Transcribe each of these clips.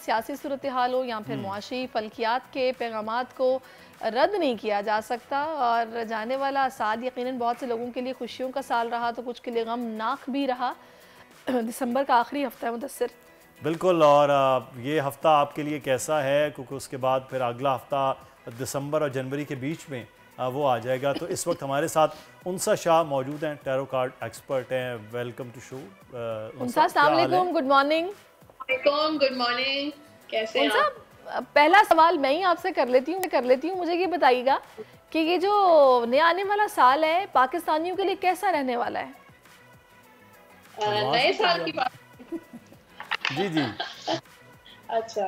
सियासी सूरत हाल हो या फिर मुआशी फल्कियात के पैगामात को रद्द नहीं किया जा सकता और जाने वाला साल यकीनन बहुत से लोगों के लिए खुशियों का साल रहा तो कुछ के लिए गमनाक भी रहा। दिसंबर का आखिरी हफ्ता है मुदस्सिर। बिल्कुल, और ये हफ़्ता आपके लिए कैसा है, क्योंकि उसके बाद फिर अगला हफ़्ता दिसंबर और जनवरी के बीच में वो आ जाएगा। तो इस वक्त हमारे साथ उनसा शाह मौजूद हैं, टैरो कार्ड एक्सपर्ट हैं। Welcome to show Unsa. अस्सलाम वालेकुम, गुड मॉर्निंग। गुड मॉर्निंग, कैसे हैं आप? पहला सवाल मैं ही आपसे कर लेती हूँ। मुझे ये बताइएगा कि ये जो नया आने वाला साल है पाकिस्तानियों के लिए कैसा रहने वाला है? नए साल की बात? जी जी। अच्छा,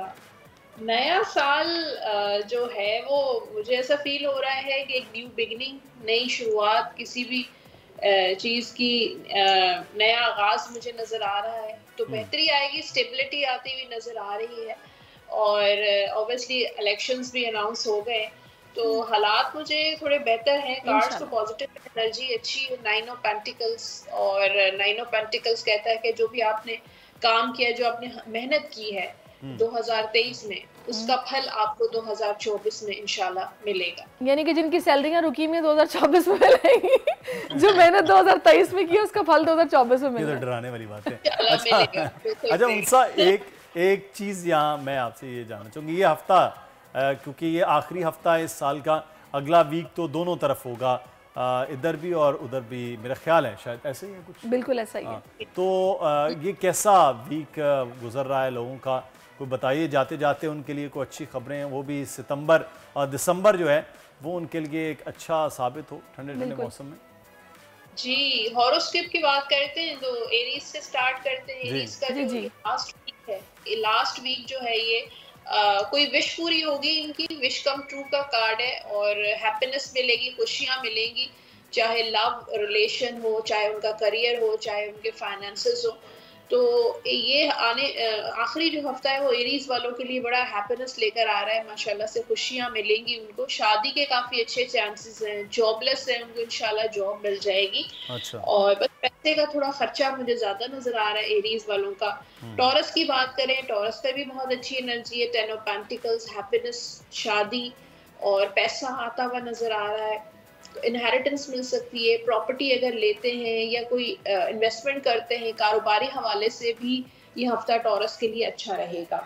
नया साल जो है वो मुझे ऐसा फील हो रहा है कि एक न्यू बिगनिंग, नई शुरुआत, किसी भी चीज़ की नया आगाज मुझे नज़र आ रहा है। तो बेहतरी आएगी, स्टेबिलिटी आती हुई नज़र आ रही है और ऑब्वियसली इलेक्शंस भी अनाउंस हो गए तो हालात मुझे थोड़े बेहतर हैं। कार्ड्स तो पॉजिटिव, एनर्जी अच्छी है। 9 ऑफ पेंटिकल्स, और 9 ऑफ पेंटिकल्स कहता है कि जो भी आपने काम किया, जो आपने मेहनत की है 2023 में, उसका फल आपको 2024 में इंशाल्लाह मिलेगा। यानी कि जिनकी सैलरियां रुकी हुई 2024 में मिलेंगी, जो मेहनत 2023 में की उसका फल 2024 में मिलेगा। ये तो डराने वाली बात है। अच्छा उनसा, एक चीज़ यहाँ मैं आपसे ये जानना चाहूँगी, ये हफ्ता क्योंकि ये आखिरी हफ्ता है इस साल का, अगला वीक तो दोनों तरफ होगा, इधर भी और उधर भी, मेरा ख्याल है शायद ऐसे ही है कुछ। बिल्कुल ऐसा ही है। तो ये कैसा वीक गुजर रहा है लोगों का, कोई बताइए जाते जाते उनके लिए कोई अच्छी खबरें हैं, वो भी सितंबर और दिसंबर जो है वो उनके लिए एक अच्छा साबित हो ठंडे ठंडे मौसम में। जी, हॉरोस्कोप की बात करते हैं तो एरीज से स्टार्ट करते हैं। एरीज का जो लास्ट वीक है, लास्ट वीक जो है ये कोई विश पूरी होगी, इनकी विश कम ट्रू का कार्ड है और हैप्पीनेस मिलेगी, खुशियां मिलेंगी, चाहे लव रिलेशन हो, चाहे उनका करियर हो, चाहे उनके फाइनेंसेस हो। तो ये आखिरी जो हफ्ता है वो एरीज वालों के लिए बड़ा हैप्पीनेस लेकर आ रहा है। माशाल्लाह से खुशियां मिलेंगी उनको, शादी के काफी अच्छे चांसेस हैं, जॉबलेस है उनको इंशाल्लाह जॉब मिल जाएगी। अच्छा। और बस पैसे का थोड़ा खर्चा मुझे ज्यादा नजर आ रहा है एरीज वालों का। टॉरस की बात करें, टॉरस पे भी बहुत अच्छी एनर्जी है। 10 ऑफ पेंटिकल्स, हैप्पीनेस, शादी और पैसा आता हुआ नजर आ रहा है। इनहेरिटेंस मिल सकती है, प्रॉपर्टी अगर लेते हैं या कोई इन्वेस्टमेंट करते हैं, कारोबारी हवाले से भी ये हफ्ता टॉरस के लिए अच्छा रहेगा।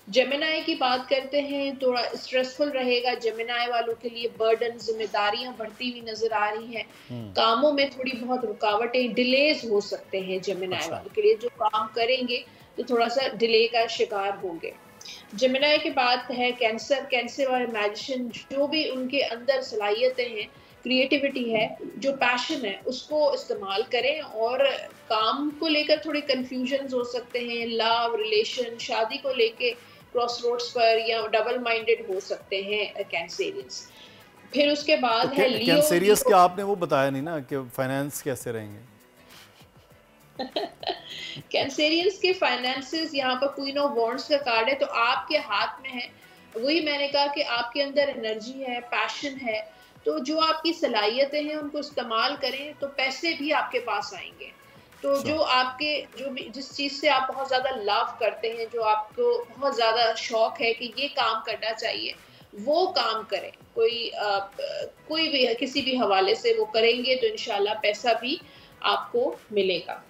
जेमिनाई की बात करते हैं, थोड़ा स्ट्रेसफुल रहेगा जेमिनाई वालों के लिए, बर्डन, जिम्मेदारियां बढ़ती हुई नजर आ रही हैं, कामों में थोड़ी बहुत रुकावटें, डिलेज हो सकते हैं जेमिनाई वालों के लिए, जो काम करेंगे तो थोड़ा सा डिले का शिकार होंगे। जेमिनाई के बाद है कैंसर। कैंसर वाले मैजिशियन, जो भी उनके अंदर सलाहियतें हैं, क्रिएटिविटी है, जो पैशन है, उसको इस्तेमाल करें और काम को लेकर थोड़े कंफ्यूजन्स हो सकते हैं, लव, रिलेशन, शादी को लेके क्रॉस रोड्स पर या डबल माइंडेड हो सकते हैं कैंसेरियंस। फिर उसके बाद तो है लियो। कैंसेरियस के आपने वो बताया नहीं ना कि फाइनेंस कैसे रहेंगे। कैंसेरियंस के फाइनेंसेस, यहाँ पर क्वीन ऑफ वॉन्ड्स का कार्ड है, तो आपके हाथ में है। वही मैंने कहा कि आपके अंदर एनर्जी है, पैशन है, तो जो आपकी सलाहियतें हैं उनको इस्तेमाल करें तो पैसे भी आपके पास आएंगे। तो जो आपके, जो भी जिस चीज़ से आप बहुत ज़्यादा लव करते हैं, जो आपको बहुत ज़्यादा शौक है कि ये काम करना चाहिए, वो काम करें। कोई भी किसी भी हवाले से वो करेंगे तो इंशाल्लाह पैसा भी आपको मिलेगा।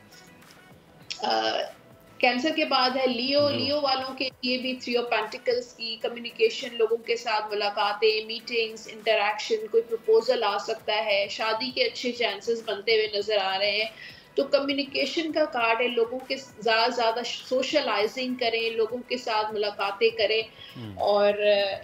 कैंसर के बाद है लियो। लियो वालों के लिए भी 3 ऑफ पेंटिकल्स की कम्युनिकेशन, लोगों के साथ मुलाकातें, मीटिंग्स, इंटरैक्शन, कोई प्रपोजल आ सकता है, शादी के अच्छे चांसेस बनते हुए नजर आ रहे हैं। तो कम्युनिकेशन का कार्ड है, लोगों के ज़्यादा सोशलाइजिंग करें, लोगों के साथ मुलाकातें करें। और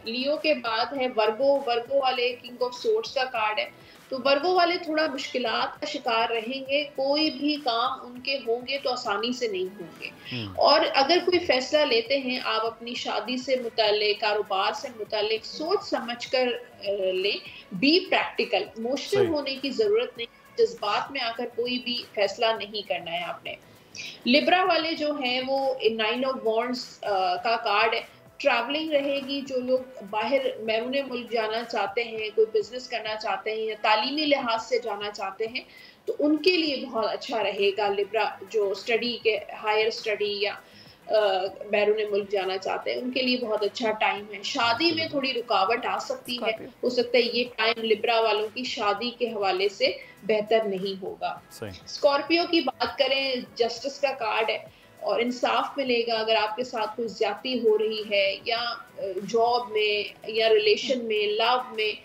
लियो के बाद है वर्गो। वर्गो वाले किंग ऑफ सोर्ड्स का कार्ड है, तो वर्गो वाले थोड़ा मुश्किलात का शिकार रहेंगे, कोई भी काम उनके होंगे तो आसानी से नहीं होंगे। और अगर कोई फैसला लेते हैं आप अपनी शादी से मुताल्लिक, कारोबार से मुताल्लिक, सोच समझ कर लें, बी प्रैक्टिकल, इमोशनल होने की जरूरत नहीं, जज्बात में आकर कोई भी फैसला नहीं करना है आपने। लिब्रा वाले जो हैं वो 9 ऑफ वॉन्ड्स का कार्ड है। ट्रैवलिंग रहेगी, जो लोग बाहर बैरून मुल्क जाना चाहते हैं, कोई बिजनेस करना चाहते हैं या तालीमी लिहाज से जाना चाहते हैं, तो उनके लिए बहुत अच्छा रहेगा लिब्रा, जो स्टडी के, हायर स्टडी या बैरून मुल्क जाना चाहते हैं उनके लिए बहुत अच्छा टाइम है। शादी में थोड़ी रुकावट आ सकती है, हो सकता है ये टाइम लिब्रा वालों की शादी के हवाले से बेहतर नहीं होगा। स्कॉर्पियो की बात करें, जस्टिस का कार्ड है और इंसाफ मिलेगा। अगर आपके साथ कोई ज्यादती हो रही है या जॉब में या रिलेशन में, लव में,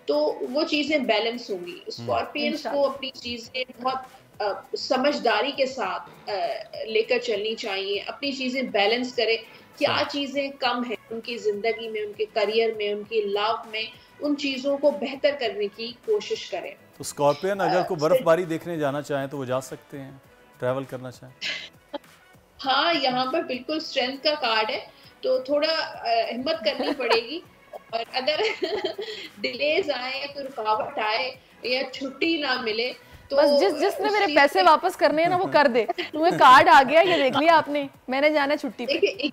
तो वो चीजें बैलेंस होंगी। स्कॉर्पियंस को अपनी चीजें बहुत समझदारी के साथ लेकर चलनी चाहिए, अपनी चीजें बैलेंस करें। क्या चीजें कम है उनकी जिंदगी में, उनके करियर में, उनकी लव में, उन चीजों को बेहतर करने की कोशिश करें। तो स्कॉर्पियन अगर कोई बर्फबारी देखने जाना चाहें तो वो जा सकते हैं, ट्रैवल करना चाहें? हाँ, यहाँ पर बिल्कुल स्ट्रेंथ का कार्ड है, तो थोड़ा हिम्मत करनी पड़ेगी। और अगर डिलेज आए या कोई रुकावट आए या छुट्टी ना मिले तो बस जिसने मेरे पैसे वापस करने हैं ना वो कर दे। तुम्हें कार्ड आ गया, ये देख लिया आपने, मैंने जाना है छुट्टी पे।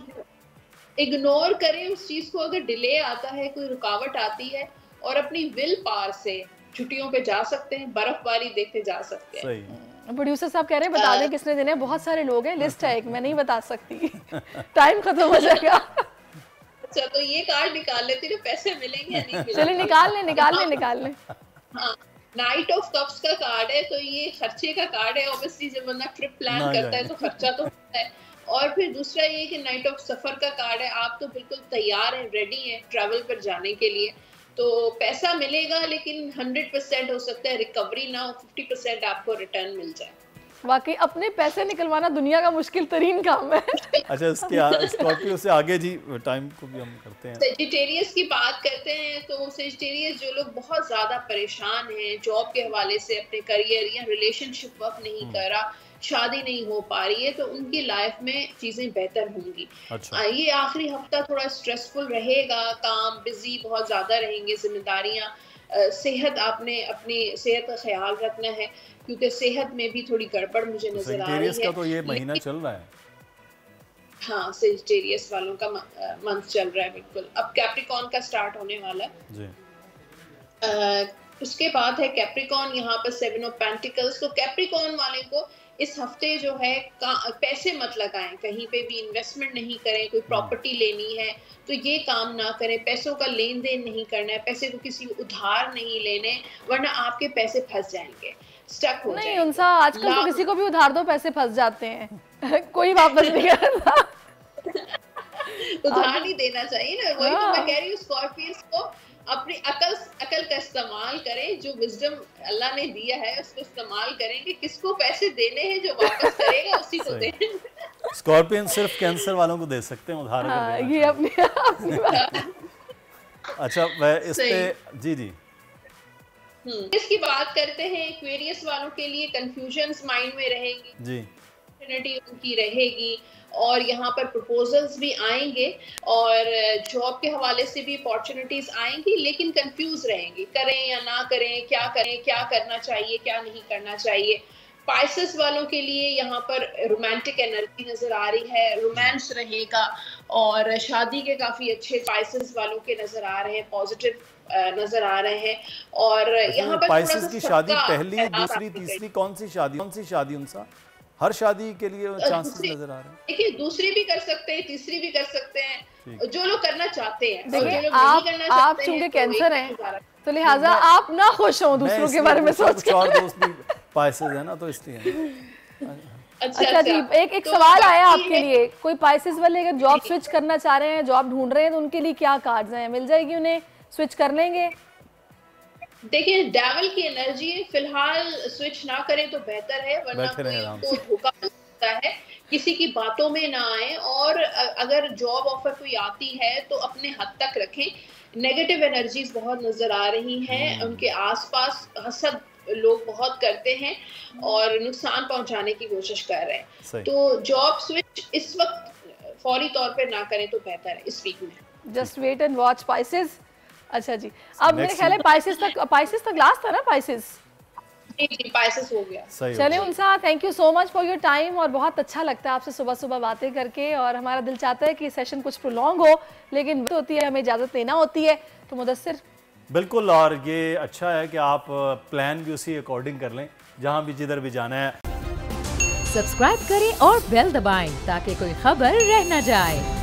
इग्नोर करें उस चीज को। अगर डिले आता है, कोई रुकावट आती है, और अपनी विल पावर से छुट्टियों पे जा सकते हैं, बर्फबारी देखने जा सकते हैं। प्रोड्यूसर साहब कह रहे हैं बता दें किसने देने, बहुत सारे लोग हैं, लिस्ट है एक, मैं नहीं बता सकती टाइम खत्म हो जाएगा। अच्छा, तो ये कार्ड निकाल लेती हूँ, पैसे मिलेंगे या नहीं मिलेंगे? चलिए निकाल लें। हाँ, नाइट ऑफ कप्स का कार्ड है, तो ये खर्चे का कार्ड है। ऑब्वियसली जब बंदा ट्रिप प्लान करता है तो खर्चा तो होता है। और फिर दूसरा ये कि नाइट ऑफ सफर का कार्ड है, आप तो बिल्कुल तैयार हैं, रेडी हैं ट्रैवल पर जाने के लिए, तो पैसा मिलेगा, लेकिन 100% हो सकता है रिकवरी ना हो, 50% आपको रिटर्न मिल जाए। वाकई अपने पैसे निकलवाना दुनिया का मुश्किल तरीन काम है। अच्छा, इसके स्कॉर्पियो से आगे जी टाइम को भी हम करते हैं। सेजिटेरियस की बात करते हैं, तो सेजिटेरियस जो लोग बहुत ज्यादा परेशान हैं जॉब के हवाले से, अपने करियर या रिलेशनशिप वर्क नहीं कर रहा, शादी नहीं हो पा रही है, तो उनकी लाइफ में चीजें बेहतर होंगी। अच्छा। ये आखिरी हफ्ता थोड़ा स्ट्रेसफुल रहेगा, काम बिजी बहुत ज्यादा रहेंगे, जिम्मेदारियां, सेहत, आपने अपनी सेहत का ख्याल रखना है क्योंकि सेहत में भी थोड़ी गड़बड़ मुझे नजर आ रही है। का तो ये महीना चल रहा है। हाँ, सेजिटेरियस वालों का मंथ चल रहा है बिल्कुल। अब कैप्रिकॉर्न का स्टार्ट होने वाला है जी। उसके बाद है कैप्रिकॉर्न, यहाँ पर 7 ऑफ पेंटिकल्स। तो कैप्रिकॉर्न वाले को इस हफ्ते जो है पैसे मत लगाएं, कहीं पे भी इन्वेस्टमेंट नहीं करें। कोई प्रॉपर्टी लेनी है तो ये काम ना करें, पैसों का लेन देन नहीं करना है, पैसे को किसी उधार नहीं लेने, वरना आपके पैसे फंस जाएंगे, स्टक हो जाएंगे। नहीं उनसा आजकल तो किसी को भी उधार दो पैसे फंस जाते हैं कोई वापस नहीं करता। उधार नहीं देना चाहिए ना, वही तो मैं कह रही हूँ। स्कॉर्पियंस को अपनी अकल का इस्तेमाल करें, जो विजडम अल्लाह ने दिया है उसको इस्तेमाल करें कि किसको पैसे देने हैं, जो वापस करेगा उसी को दें। स्कॉर्पियन सिर्फ कैंसर वालों को दे सकते हैं उधार। हाँ, ये अपनी अच्छा, मैं इस पे जी इसकी बात करते हैं। एक्वेरियस वालों के लिए कंफ्यूजन्स माइंड में रहेगी जी, उनकी रहेगी, और यहाँ पर प्रपोजल्स भी आएंगे और जॉब के हवाले से भी अपॉर्चुनिटीज आएंगी, लेकिन कंफ्यूज रहेंगी, करें या ना करें, क्या करें, क्या करना चाहिए, क्या नहीं करना चाहिए। पाइसेस वालों के लिए यहाँ पर रोमांटिक एनर्जी नजर आ रही है, रोमांस रहेगा, और शादी के काफी अच्छे पाइसेस वालों के नजर आ रहे हैं, पॉजिटिव नजर आ रहे हैं। और यहाँ पर पाइसेस की शादी पहली, दूसरी, तीसरी, कौन सी शादी उनसा हर शादी के लिए चांसेस नजर आ रहे हैं? देखिए, दूसरी भी कर सकते हैं, तीसरी भी कर सकते हैं, जो लोग करना चाहते हैं। देखिए, आप चूंकि कैंसर हैं तो लिहाजा आप ना खुश हो दूसरों के बारे में सोच के। और दोस्त भी पाइसेस है ना, तो इसलिए। अच्छा जी, एक सवाल आया आपके लिए। कोई पाइसेस वाले अगर जॉब स्विच करना चाह रहे हैं, जॉब ढूंढ रहे हैं, तो उनके लिए क्या कार्ड्स हैं, मिल जाएगी उन्हें, स्विच कर लेंगे? देखिए, डेविल की एनर्जी फिलहाल स्विच ना करें तो बेहतर है, वरना कोई धोखा हो सकता है। किसी की बातों में ना आए, और अगर जॉब ऑफर कोई आती है तो अपने हद तक रखें। नेगेटिव एनर्जीज बहुत नजर आ रही हैं, उनके आसपास हसद लोग बहुत करते हैं और नुकसान पहुंचाने की कोशिश कर रहे हैं। तो जॉब स्विच इस वक्त फौरी तौर पे ना करें तो बेहतर है इस वीक में। Just wait and watch pieces. अच्छा जी, अब मेरे ख्याल है पाइसेस तक लास्ट था ना, पाइसेस हो गया। चले Unsa, thank you so much for your time, और बहुत अच्छा लगता है आपसे सुबह सुबह बातें करके, और हमारा दिल चाहता है कि सेशन कुछ प्रोलॉन्ग हो, लेकिन होती है, हमें इजाजत लेना होती है। तो मुदस्सिर बिल्कुल, और ये अच्छा है कि आप प्लान भी उसी अकॉर्डिंग कर लें, जहाँ भी जिधर भी जाना है। सब्सक्राइब करें और बेल दबाएं ताकि कोई खबर रह न जाए।